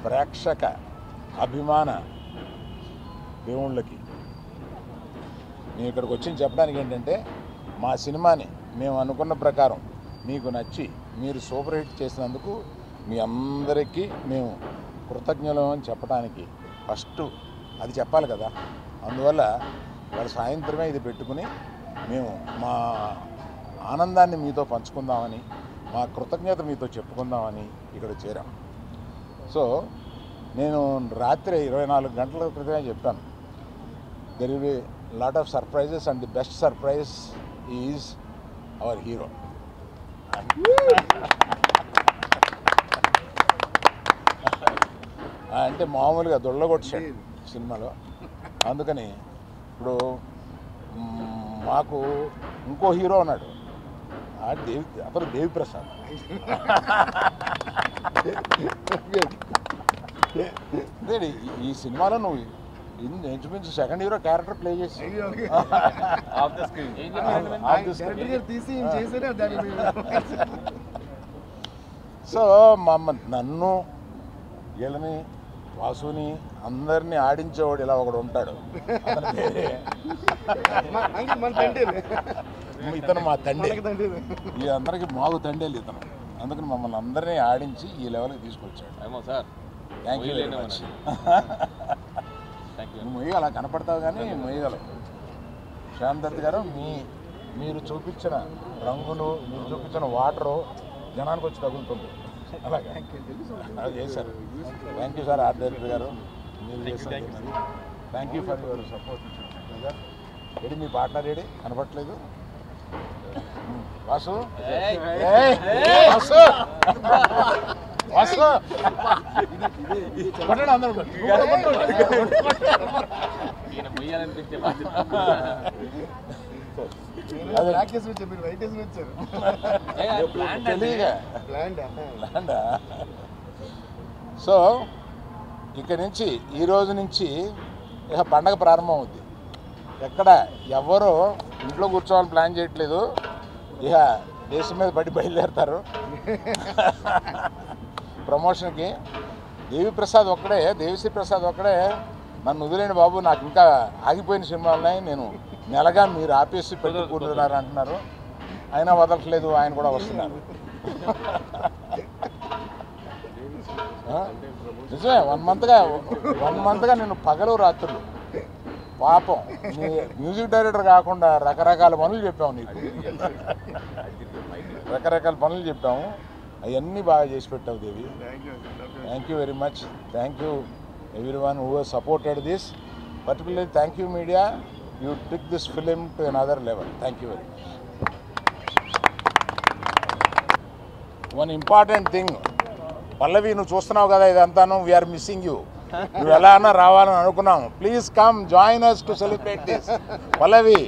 ప్రేక్షక అభిమాన దేవుళ్ళకి నేను ఇక్కడికి వచ్చి చెప్పడానికి ఏంటంటే మా సినిమాని మేము అనుకున్న ప్రకారం మీకు నచ్చి మీరు సూపర్ హిట్ చేసినందుకు మీ అందరికీ మేము కృతజ్ఞులం అని చెప్పడానికి ఫస్ట్ అది చెప్పాలి కదా. అందువల్ల వాళ్ళ సాయంత్రమే ఇది పెట్టుకుని మేము మా ఆనందాన్ని మీతో పంచుకుందామని, మా కృతజ్ఞత మీతో చెప్పుకుందామని ఇక్కడ చేరాం. సో నేను రాత్రి 24 గంటల క్రితమే చెప్పాను, there will be lot of surprises and the best surprise is our hero. అంటే మామూలుగా దొళ్ళగొట్టాడు సినిమాలో. అందుకని ఇప్పుడు మాకు ఇంకో హీరో ఉన్నాడు, అతను దేవిప్రసాద్. ఈ సినిమాలో నువ్వు ఇంచుమించు సెకండ్ హీరో క్యారెక్టర్ ప్లే చేసి సో నన్ను వీళ్ళని వాసుని అందరినీ ఆడించేవాడు ఇలా ఒకడు ఉంటాడు. ఇతను మా తండ్రి, ఈ అందరికి మాకు తండ్రి ఇతను. అందుకని మమ్మల్ని అందరినీ ఆడించి ఈ లెవెల్కి తీసుకొచ్చాడు. Thank you very much. నువ్వు మొయ్యగల కనపడతావు కానీ మొయ్యగలవు. శ్యామ్ దత్ గారు మీరు చూపించిన రంగులు, మీరు చూపించిన వాటరు జనానికి వచ్చి తగులుతుంది. అలాగే అది చేశారు. Thank you sir art director గారు, మీరు చేశారు. Thank you for your support. ఏడి మీ పార్ట్నర్ ఏడి కనపట్లేదు? వాసు వాసు వాసు కొట్టండి అందరూ. సో ఇక్కడి నుంచి ఈ రోజు నుంచి ఇక పండగ ప్రారంభం అవుద్ది. ఎక్కడ ఎవరు ఇంట్లో కూర్చోవాలని ప్లాన్ చేయట్లేదు, ఇక దేశం మీద పడి బయలుదేరుతారు ప్రమోషన్కి. దేవిప్రసాద్ ఒక్కడే, దేవిశ్రీ ప్రసాద్ ఒక్కడే నన్ను వదిలేండి బాబు, నాకు ఇంకా ఆగిపోయిన సినిమాలు ఉన్నాయి, నేను నెలగా మీరు ఆపేసి పెట్టుకుంటున్నారు అంటున్నారు. అయినా వదలట్లేదు, ఆయన కూడా వస్తున్నారు. నిజమే, 1 మంత్గా నేను పగలు రాత్రులు పాపం మ్యూజిక్ డైరెక్టర్ కాకుండా రకరకాల పనులు చెప్పాము నీకు, రకరకాల పనులు చెప్పాము, అవన్నీ బాగా చేసి పెట్టావు Devi. Thank you very much. Thank you everyone who has supported this. Particularly thank you media, you took this film to another level. Thank you very much. One important thing, Pallavi, నువ్వు చూస్తున్నావు కదా ఇదంతాను, we are missing you. నువ్వు ఎలా అన్నా రావాలని అనుకున్నాము. Please come join us to celebrate this. Pallavi.